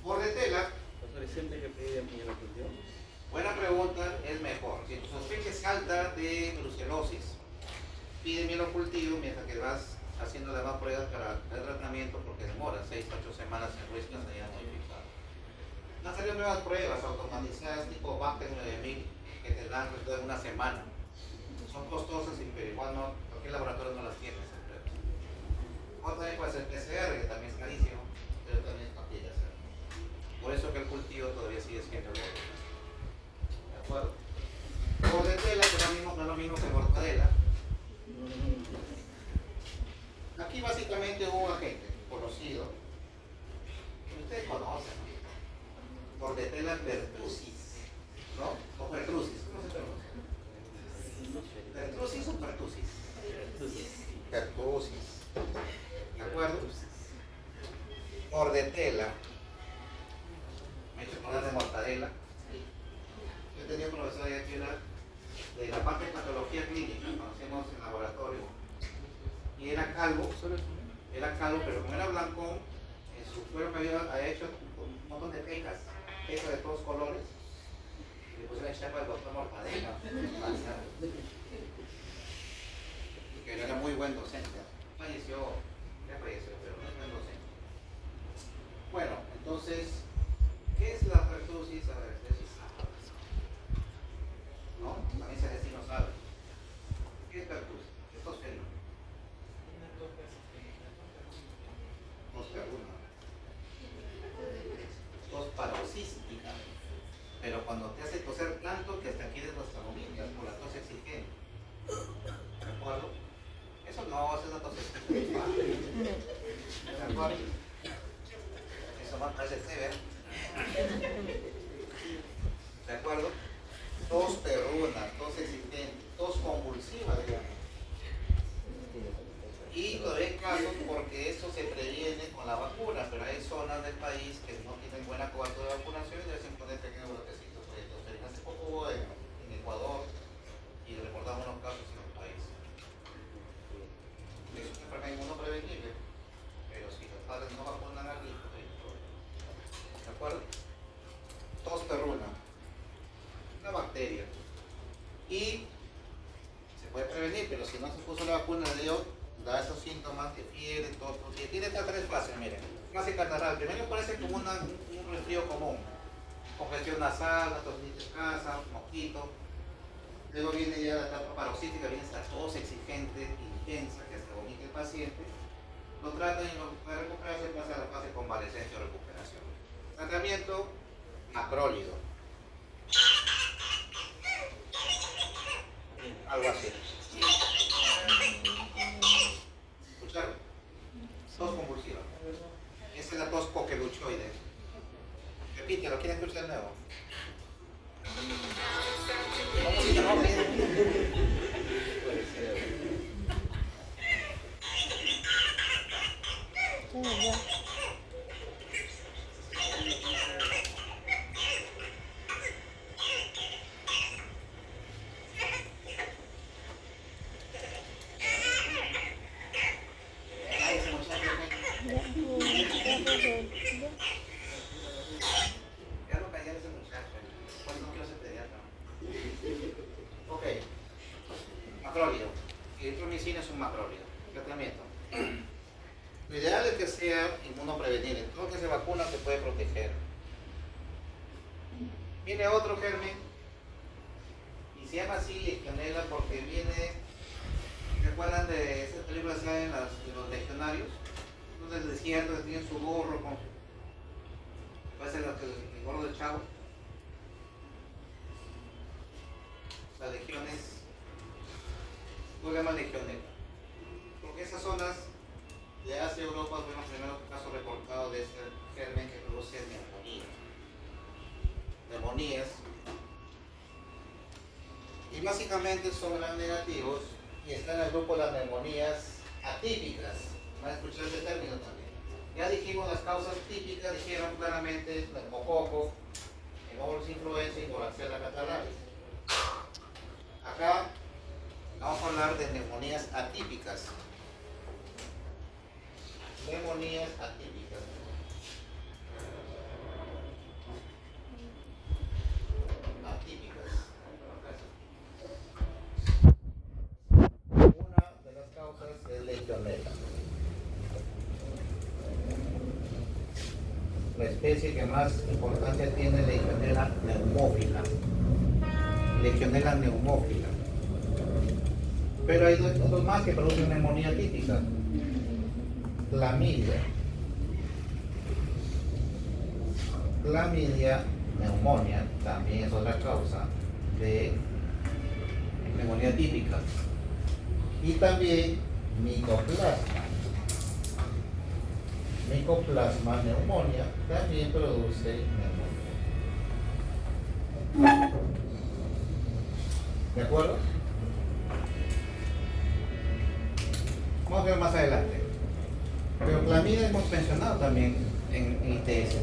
Bordetella, Profesor, ¿es siempre que pide mielocultivo? buena pregunta, es mejor. Si tu sospecha es alta de brucelosis, pide mielocultivo mientras que vas haciendo las demás pruebas para el tratamiento porque demora 6 a 8 semanas en Ruiz que se haya modificado. Han salido nuevas pruebas automatizadas tipo Banker 9000 que te dan después de una semana. Son costosas, pero igual no, cualquier laboratorio no las tiene esas pruebas. O también puede ser PCR, que también es carísimo, pero también es fácil de hacer. Por eso que el cultivo todavía sigue siendo bueno. ¿De acuerdo? Bordetella, que no es lo mismo que mortadela. Aquí básicamente hubo un agente conocido, que ustedes conocen, ¿no? Bordetella pertussis, ¿no? O pertussis, ¿cómo se pronuncia? ¿Pertussis o pertussis? Pertussis. ¿De acuerdo? Bordetella. Me he hecho acordar de mortadela. Yo tenía un profesor de aquí de la parte de patología clínica, conocemos en laboratorio. Y era calvo, pero como era blanco, en su cuerpo había hecho un montón de pecas de todos colores. Y le pusieron el chapa al doctor Mortadela. Y que era muy buen docente. Ya falleció, pero no es buen docente. Bueno, entonces, ¿qué es la pertussis? A ver, ustedes sí saben. ¿No? También se decía no sabe. ¿Qué es pertussis? Es tosferina. Tos paroxística, pero cuando te hace toser tanto que hasta quieres los tragomitas por la tos exigente. ¿De acuerdo? Eso no, eso es la tos exigente. ¿De acuerdo? Eso más parece severo. ¿De acuerdo? Tos perruna, tos exigente, tos convulsiva, digamos. Y todavía hay casos porque eso se previene con la vacuna, pero hay zonas del país que no tienen buena cobertura de vacunación y deben poner pequeños brotecitos. Hace poco hubo en Ecuador y recordamos unos casos en el país. Es una enfermedad inmunoprevenible, pero si los padres no vacunan al hijo, hay problema. ¿De acuerdo? Tos perruna, una bacteria. Y se puede prevenir, pero si no se puso la vacuna, da esos síntomas de fiebre, todo. Y tiene estas tres fases, miren. Fase catarral. Primero parece como un resfrío común. Congestión nasal, la tositis escasa, mosquito. Luego viene ya la etapa paroxística, viene esta tos exigente, intensa, que hasta vomita el paciente. Lo tratan y lo puede recuperarse, pasa a la fase convalescencia o recuperación. Tratamiento, macrólido. Algo así. ¿Escucharon? Tos convulsiva. Esa es la tos coqueluchoide. Repítelo, ¿quieren escuchar de nuevo? Ya lo callar ese muchacho. Pues no quiero ser pediatra. Ok. Macrólido. Eritromicina es un macrólido. Tratamiento. Lo ideal es que sea inmunoprevenible. Todo que se vacuna se puede proteger. Viene otro germen y se llama así legionela porque viene. ¿Recuerdan de esas películas que hay de los legionarios? Entonces el desierto que tienen su gorro con. Puede ser el gorro del Chavo. Las legiones. ¿Cómo se llama legionela? Porque esas zonas de Asia y Europa fueron los primeros casos reportados de este germen que produce neumonías. Y básicamente son gram negativos y están en el grupo de las neumonías atípicas. Van a escuchar este término también. Ya dijimos las causas típicas, dijeron claramente neumococo, Haemophilus influenza y Varicela catarrhalis. Acá vamos a hablar de neumonías atípicas. Neumonías atípicas. Una de las causas es legionela. La especie que más importancia tiene es Legionella pneumófila. Legionella pneumófila. Pero hay otros más que producen neumonía típica. Clamidia neumonía también es otra causa de neumonía típica. Y también Mycoplasma neumonía también produce neumonía. ¿De acuerdo? Vamos a ver más adelante. Pero clamidia hemos mencionado también en ITS.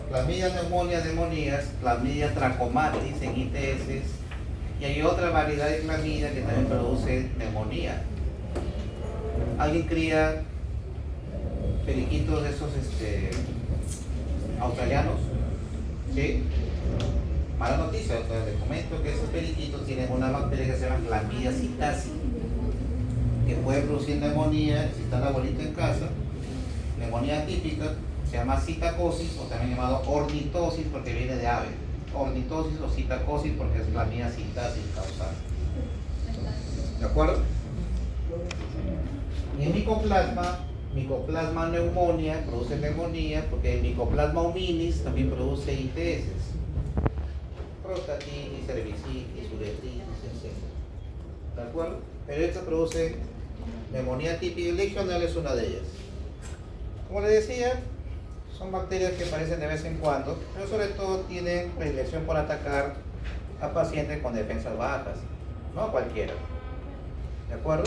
Clamidia neumonías, clamidia trachomatis en ITS. Y hay otra variedad de clamidia que también produce neumonía. ¿Alguien cría periquitos de esos australianos? ¿Sí? Mala noticia, les comento que esos periquitos tienen una bacteria que se llama Clamidia psittaci, que puede producir neumonía. Si está la abuelita en casa, neumonía típica, se llama citacosis o también llamado ornitosis porque viene de ave. Ornitosis o citacosis porque es Clamidia psittaci causal. ¿De acuerdo? Y en Mycoplasma neumonía produce neumonía porque el Mycoplasma hominis también produce ITS. Prostatitis, cervicitis, uretritis, etc. ¿De acuerdo? Pero esto produce neumonía típica y legionela es una de ellas. Como les decía, son bacterias que aparecen de vez en cuando, pero sobre todo tienen predilección por atacar a pacientes con defensas bajas, no a cualquiera. ¿De acuerdo?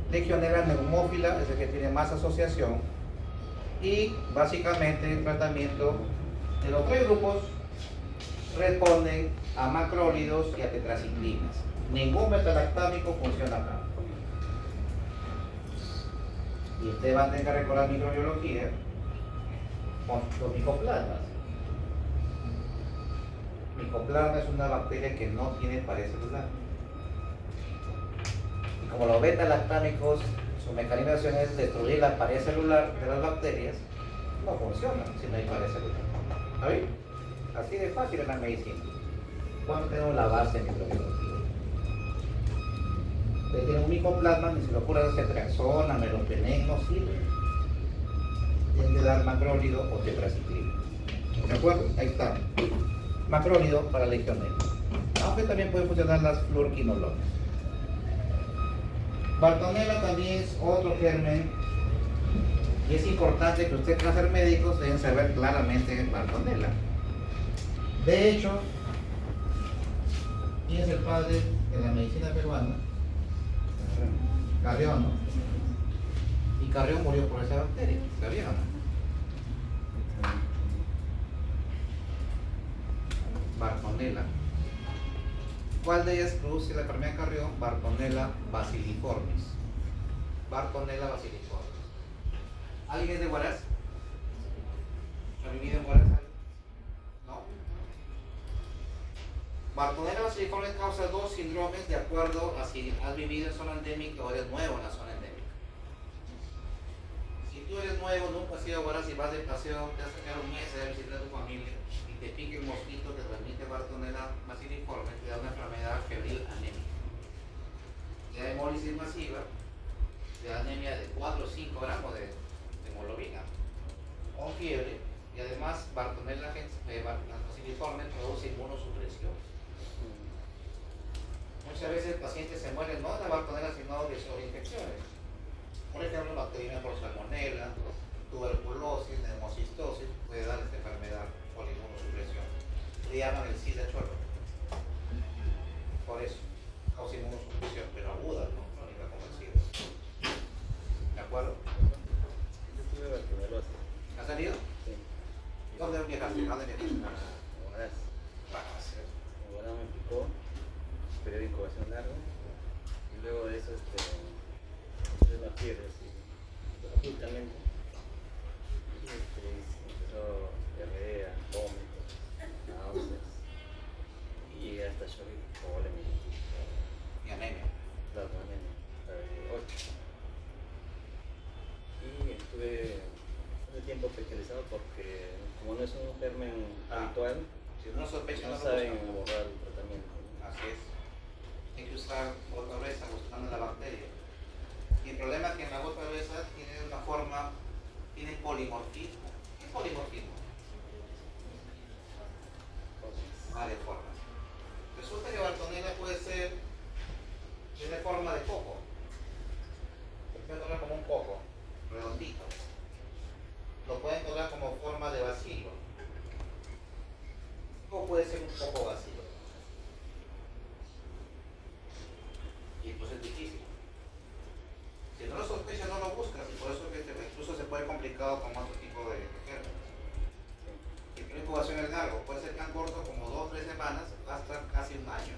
Legionella pneumófila es el que tiene más asociación y básicamente el tratamiento de los tres grupos responden a macrólidos y a tetraciclinas. Ningún metalactámico funciona acá. Y ustedes van a tener que recordar microbiología con los micoplasmas. Micoplasma es una bacteria que no tiene pared celular. Y como los beta-lactámicos, su mecanismo de acción es destruir la pared celular de las bacterias, no funcionan si no hay pared celular. ¿Está bien? Así de fácil en la medicina. Cuando tenemos la base de microbiología. Ustedes tienen un micoplasma, ni se lo ocurre hacer ceftriaxona, meropenem, no sirve. Tienen que dar macrólido o tetraciclina. ¿De acuerdo? Ahí está. Macrólido para legionela. Aunque también pueden funcionar las fluorquinolonas. Bartonella también es otro germen y es importante que ustedes, al ser médicos, deben saber claramente Bartonella. De hecho, ¿quién es el padre de la medicina peruana? Carrión, ¿no? Y Carrión murió por esa bacteria, ¿sabían o no? Bartonella. ¿Cuál de ellas produce la enfermedad de Carrión? Bartonella bacilliformis. Bartonella bacilliformis. ¿Alguien es de Huaraz? ¿Ha vivido en Huaraz? ¿No? Bartonella bacilliformis causa dos síndromes de acuerdo a si has vivido en zona endémica o eres nuevo en la zona endémica. Si tú eres nuevo, nunca has ido ahora, si vas de paseo, te has sacado un mes de visitar a tu familia y te pique el mosquito que transmite Bartonella bacilliforme, te da una enfermedad febril anémica. Te da hemólisis masiva, te da anemia de 4 o 5 gramos de hemoglobina, con fiebre, y además Bartonella bacilliforme produce inmunosupresión. Muchas veces el paciente se muere no de Bartonella sino de sobreinfecciones. Por ejemplo, bacteriemia por salmonella, tuberculosis, neumocistosis, puede dar esta enfermedad por inmunosupresión. Le llaman el SIDA chorro. Por eso, causa inmunosupresión, pero aguda, no crónica como el SIDA. ¿De acuerdo? Yo tuve bartonellosis. ¿Has salido? Sí. ¿Dónde viajaste? ¿Dónde viajaste? Ahora Brasil. ahora me picó, periodo de incubación largo. Y luego de eso, tuve la fiebre, así, abruptamente. Y empezó diarrea, vómitos, náuseas. Y llegué hasta shock hipovolémico. Y anemia. Claro, anemia, hasta de 8. Y estuve bastante tiempo hospitalizado porque, como no es un germen habitual, Si uno sospecha, no no lo saben busca. abordar el tratamiento. Así es. Hay que usar gota gruesa buscando la bacteria. Y el problema es que en la gota gruesa tiene una forma, tiene polimorfismo. ¿Qué es polimorfismo? Varias formas. Resulta que Bartonella puede ser, tiene forma de coco. Puede encontrar como un coco, redondito. Lo puede encontrar como forma de bacilo. O puede ser un coco bacilo. Y entonces es difícil. Si no lo sospechas, no lo buscas, y por eso que incluso se puede complicado con otro tipo de gérmenes. El tiempo de incubación es largo, puede ser tan corto como 2 o 3 semanas, hasta casi un año.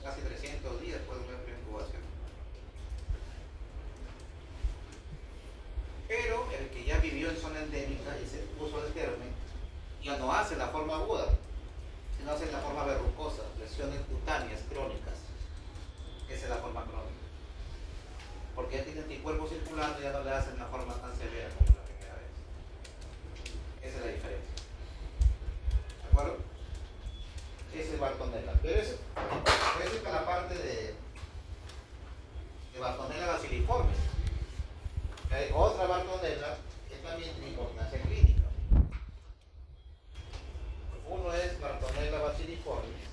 Casi 300 días puede durar la incubación. Pero el que ya vivió en zona endémica y se puso el germen, ya no hace la forma aguda, sino hace la forma verrucosa, lesiones cutáneas crónicas. Esa es la forma crónica. Porque ya tiene anticuerpos circulando y ya no le hacen una forma tan severa como la primera vez. Esa es la diferencia. ¿De acuerdo? Ese es Bartonella. Pero eso es para la parte de Bartonella bacilliforme. Hay otra Bartonella que también tiene importancia clínica. Uno es Bartonella bacilliforme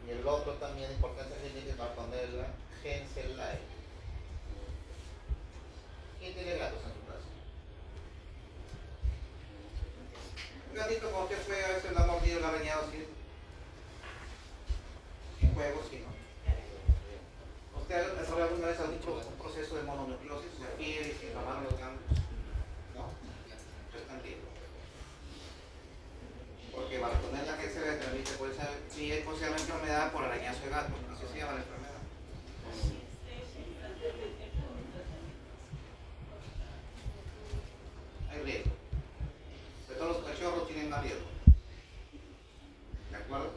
y el otro también de importancia clínica es Bartonella henselae. ¿Quién tiene gatos en su casa? Un gatito como usted fue, a veces lo ha mordido, lo ha arañado así. En juegos, sí, ¿no? ¿Usted ha desarrollado alguna vez algún proceso de mononucleosis? ¿Se refiere y se inflamaron los ganglios? ¿No? Pues tranquilo. Porque Bartonella henselae se transmite, puede ser, sí, es considerada una enfermedad por arañazo de gato. Así se llama la enfermedad. Hay riesgo. Pero todos los cachorros tienen más riesgo. ¿De acuerdo?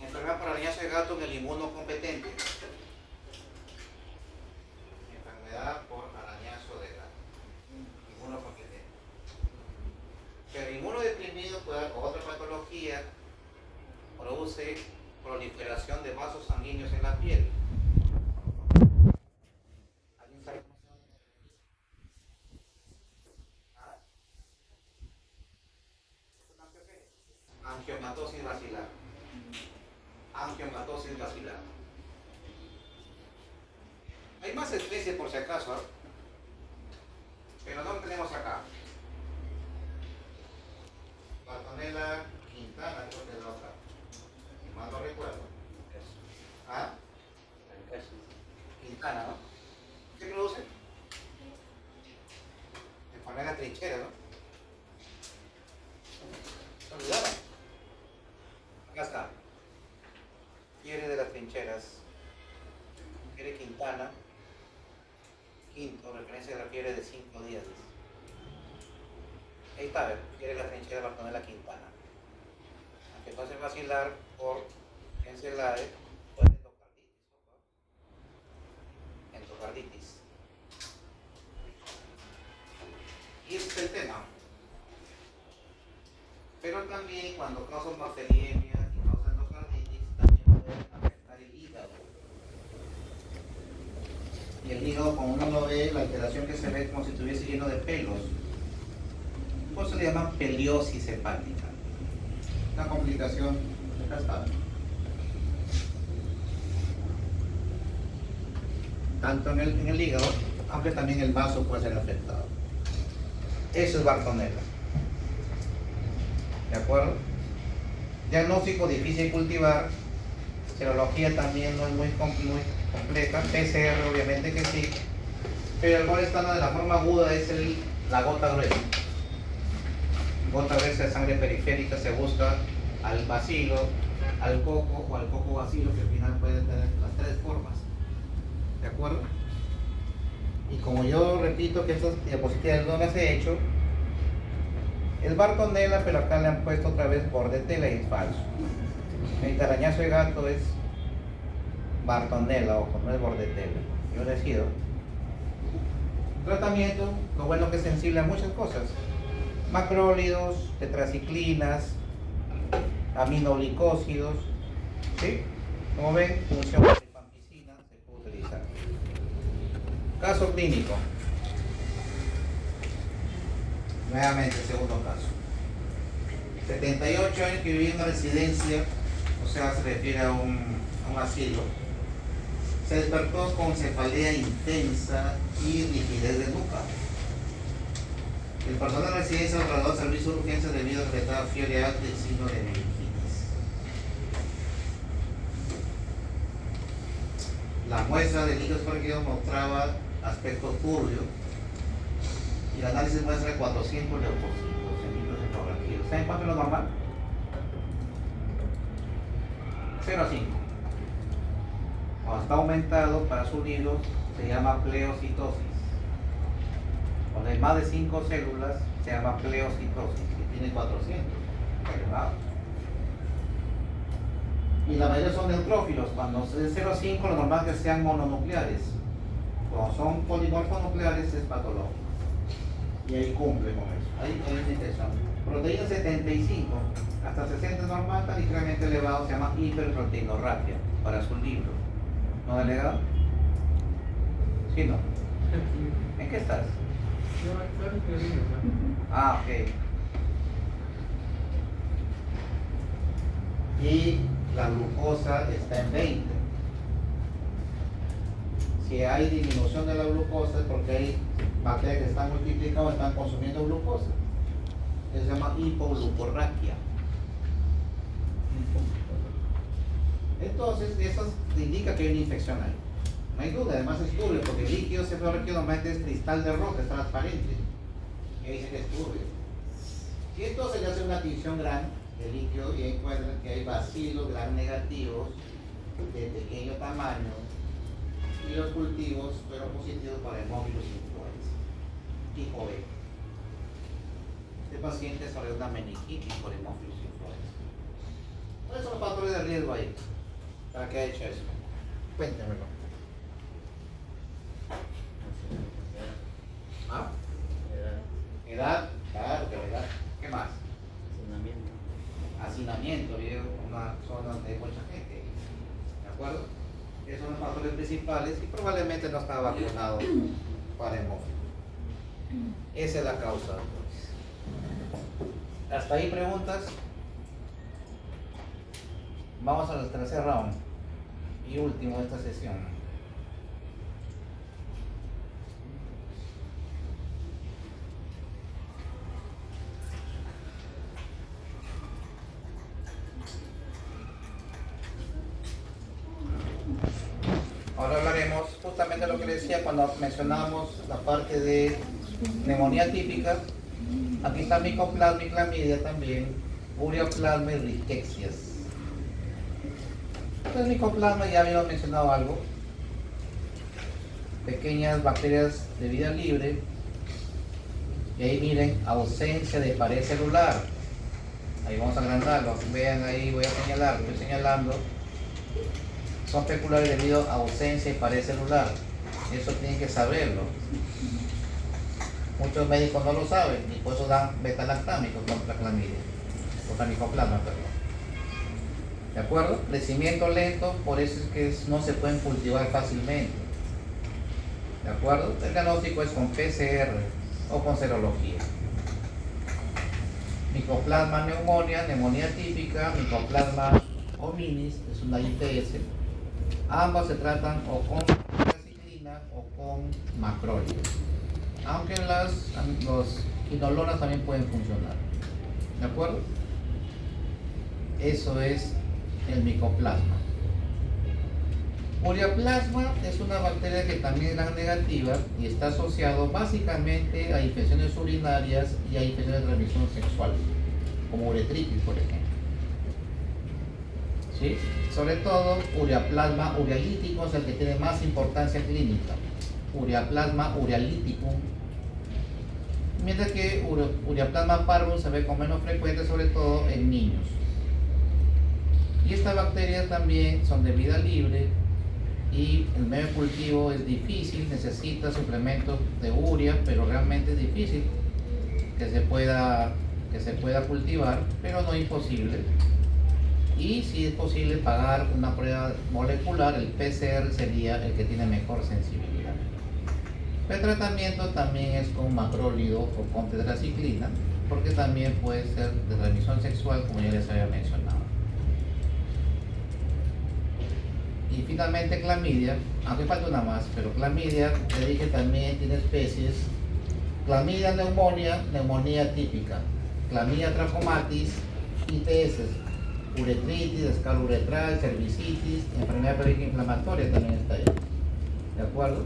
Enfermedad por arañazo de gato en el inmunocompetente. Enfermedad por arañazo de gato. Inmunocompetente. Pero el inmunodeprimido puede dar otra patología, produce proliferación de vasos sanguíneos en la piel. ¿Alguien sabe cómo se llama? ¿Ah? ¿Es una angiogenesis? Angiomatosis basilar. Angiomatosis basilar. Hay más especies por si acaso, ¿eh? Pero no lo tenemos acá. Bartonella quintana, creo que es la otra. Si mal no recuerdo. ¿Ah? Quintana, ¿no? ¿Qué produce? Enfermedad trinchera, ¿no? ¿Se olvidaron? Acá está. Fiebre de las trincheras. Fiebre quintana. Quinto, referencia de la fiebre de 5 días. Ahí está, ¿ver? Fiebre de la trinchera Bartonella quintana. Aunque no se vacilar por henselae, puede endocarditis, endocarditis. Y ese es el tema. Pero también cuando causan bacteriemia y causan endocarditis, también puede afectar el hígado. Y el hígado, como uno lo ve, la alteración que se ve como si estuviese lleno de pelos. Por eso le llaman peliosis hepática. Una complicación desgastada. Tanto en el hígado, aunque también el vaso puede ser afectado. Eso es Bartonella. ¿De acuerdo? Diagnóstico difícil de cultivar. Serología también no es muy compleja. PCR obviamente que sí. Pero el gol estándar de la forma aguda es la gota gruesa. Gota gruesa de sangre periférica se busca al bacilo, al coco o al coco bacilo, que al final puede tener las tres formas. ¿De acuerdo? Y como yo repito que estas diapositivas no las he hecho, es Bartonella, pero acá le han puesto otra vez bordetella y es falso. El arañazo de gato es Bartonella, ojo, no es bordetella. Yo decido. Tratamiento, lo bueno que es sensible a muchas cosas. Macrólidos, tetraciclinas, aminoglicósidos, ¿sí? Como ven, función de rifampicina se puede utilizar. Caso clínico. Nuevamente, segundo caso. 78 años que vivía en una residencia, o sea, se refiere a un asilo. Se despertó con cefalea intensa y rigidez de nuca. El personal de la residencia lo trasladó al servicio de urgencias debido a que estaba fiebre alta y signo de meningitis. La muestra de líquidos parqueados mostraba aspecto turbio y el análisis muestra 400 leucocitos en litros de clorofilo. ¿Saben cuánto es lo normal? 0,5. Cuando está aumentado para su unido se llama pleocitosis. Cuando hay más de 5 células se llama pleocitosis y tiene 400. ¿Verdad? Y la mayoría son neutrófilos. Cuando es 0,5 lo normal es que sean mononucleares. Cuando son polimorfonucleares es patológico. Y ahí cumple con eso. Ahí hay una intención. Proteína 75 hasta 60 es normal, está ligeramente elevado, se llama hiperproteinorragia para su libro. ¿No, delegado? ¿Sí, no? ¿En qué estás? Ah, ok. Y la glucosa está en 20. Si hay disminución de la glucosa es porque hay bacterias que están multiplicando, están consumiendo glucosa. Eso se llama hipoglucorraquia. Entonces, eso indica que hay una infección ahí. No hay duda, además es turbio, porque el líquido cefalorraquídeo normalmente es cristal de roca, es transparente. Y dice que es turbio. Y entonces le hace una tinción gran de líquido y encuentran que hay bacilos gram negativos de pequeño tamaño y los cultivos fueron positivos para hemófilos influenza tipo B. Este paciente salió una meningitis por hemófilos influenza. ¿Cuáles son los factores de riesgo ahí? ¿Para qué ha hecho eso? Cuéntemelo. ¿Ah? Edad, claro que edad. ¿Qué más? Hacinamiento, vive en una zona donde hay mucha gente. ¿De acuerdo? Esos son los factores principales y probablemente no estaba vacunado para hemófilo. Esa es la causa, doctores. ¿Hasta ahí preguntas? Vamos al tercer round y último de esta sesión. Ahora hablaremos justamente de lo que les decía cuando mencionábamos la parte de neumonía típica. Aquí está micoplasma y clamidia también, ureaplasma y riquecias. Entonces micoplasma ya habíamos mencionado algo. Pequeñas bacterias de vida libre. Y ahí miren, ausencia de pared celular. Ahí vamos a agrandarlo. Vean ahí, voy a señalar, estoy señalando. Son peculiares debido a ausencia de pared celular. Eso tienen que saberlo. Muchos médicos no lo saben y por eso dan beta-lactámicos contra clamidia, contra micoplasma, perdón. ¿De acuerdo? Crecimiento lento, por eso es que no se pueden cultivar fácilmente. ¿De acuerdo? El diagnóstico es con PCR o con serología. Micoplasma neumonía, neumonía típica, micoplasma hominis, es una ITS. Ambas se tratan o con tetraciclina o con macrólidos. Aunque los quinolonas también pueden funcionar. ¿De acuerdo? Eso es el micoplasma. Ureaplasma es una bacteria que también es gram negativa y está asociado básicamente a infecciones urinarias y a infecciones de transmisión sexual, como uretritis, por ejemplo. ¿Sí? Sobre todo, ureaplasma urealítico es el que tiene más importancia clínica. Ureaplasma urealíticum. Mientras que ureaplasma parvum se ve con menos frecuencia, sobre todo en niños. Y estas bacterias también son de vida libre y el medio de cultivo es difícil, necesita suplementos de urea, pero realmente es difícil que se pueda cultivar, pero no imposible. Y si es posible pagar una prueba molecular, el PCR sería el que tiene mejor sensibilidad. El tratamiento también es con macrólido o con tetraciclina, porque también puede ser de transmisión sexual, como ya les había mencionado. Y finalmente clamidia, aunque falta una más, pero clamidia, le dije también tiene especies. Clamidia neumonía, neumonía típica. Clamidia trachomatis, ITS, uretritis, descarga uretral, cervicitis, enfermedad periódica inflamatoria también está ahí. ¿De acuerdo?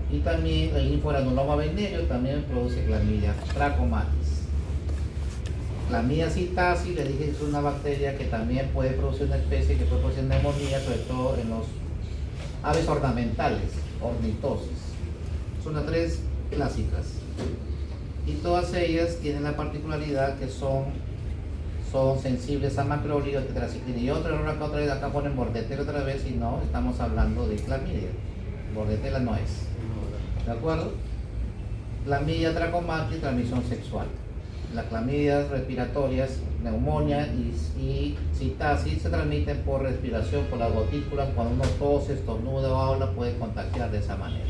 Y también el linforanuloma venéreo también produce clamidia trachomatis. Clamidia psittaci, le dije que es una bacteria que también puede producir una especie que puede producir neumonía, sobre todo en los aves ornamentales, ornitosis. Son las tres clásicas. Y todas ellas tienen la particularidad que son sensibles a macrólido, tetraciclina. Y otro error acá otra vez, acá ponen bordetela otra vez y no, estamos hablando de clamidia. Bordetela no es. ¿De acuerdo? Clamidia trachomatis, transmisión sexual. Las clamidias respiratorias, neumonía y psittacis se transmiten por respiración, por las gotículas. Cuando uno tose, estornuda o habla, puede contagiar de esa manera.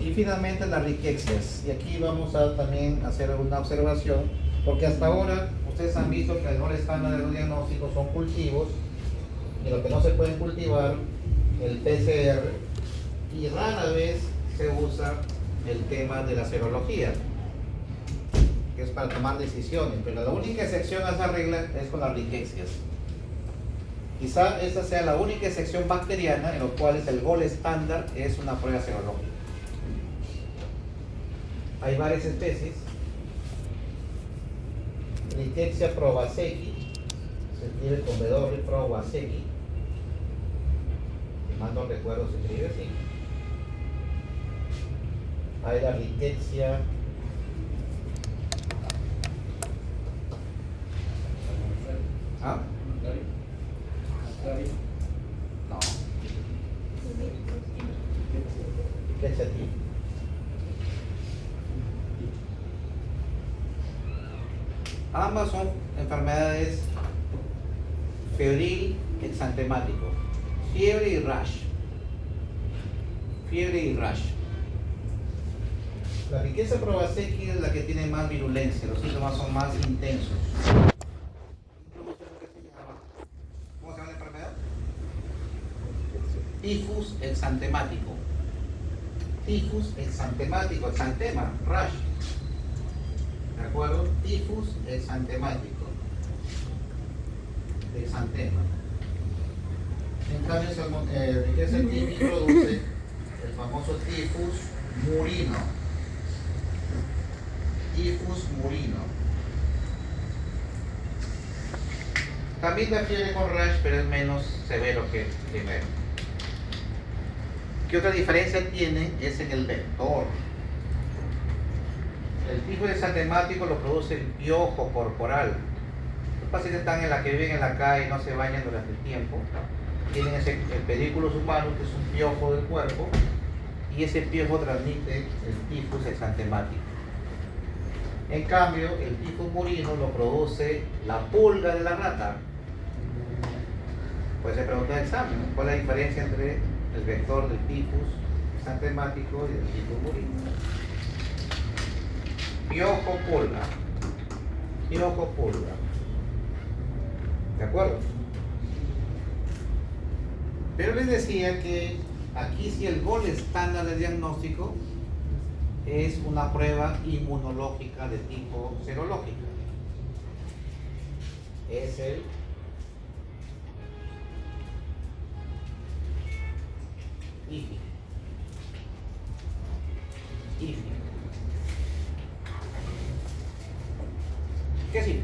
Y finalmente las riquecias. Y aquí vamos a también hacer una observación, porque hasta ahora ustedes han visto que el rol estándar de los diagnósticos son cultivos, y lo que no se pueden cultivar, el PCR, y rara vez se usa el tema de la serología, que es para tomar decisiones, pero la única excepción a esa regla es con las riquecias. Quizá esta sea la única excepción bacteriana en la cual el gol estándar es una prueba serológica. Hay varias especies. Rickettsia provasecki, se escribe con W, provasecki, si mal no recuerdo se escribe así. Hay la Rickettsia ¿ah? No. Rickettsia tipi. Ambas son enfermedades febril exantemático, fiebre y rash. Fiebre y rash. La Rickettsia provasecki es la que tiene más virulencia, los síntomas son más intensos. ¿Cómo se llama la enfermedad? Tifus exantemático. Tifus exantemático, exantema, rash. ¿De acuerdo? Tifus exantemático. Exantema. En cambio, el Rickettsia tipi produce el famoso tifus murino. Tifus murino. También la fiebre con rash, pero es menos severo que primero. ¿Qué otra diferencia tiene? Es en el vector. El tifus exantemático lo produce el piojo corporal. Los pacientes están que viven en la calle y no se bañan durante el tiempo. tienen el pedículo humano, que es un piojo del cuerpo, y ese piojo transmite el tifus exantemático. En cambio, el tifus murino lo produce la pulga de la rata. Pues se pregunta en el examen, ¿no? ¿Cuál es la diferencia entre el vector del tifus exantemático y el tifus murino? Piojo pulga. Piojo pulga. ¿De acuerdo? Pero les decía que aquí sí el gol estándar de diagnóstico es una prueba inmunológica de tipo serológica. Es el IFI. IFI. ¿Qué es IFI?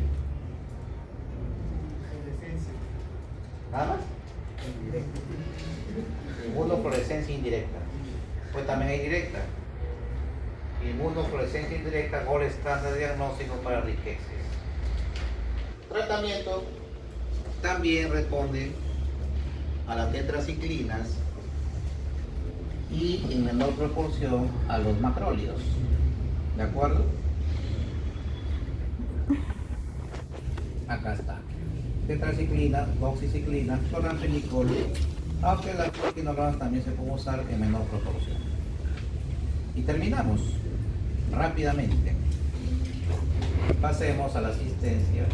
¿Nada más? Inmunofluorescencia indirecta. Pues también hay directa. Inmunofluorescencia indirecta, gol estándar de diagnóstico para riquezas. Tratamiento también responde a las tetraciclinas y en menor proporción a los macrólidos. ¿De acuerdo? Acá está. Tetraciclina, doxiciclina, chloramphenicol, aunque las proquinolonas también se pueden usar en menor proporción. Y terminamos rápidamente. Pasemos a la asistencia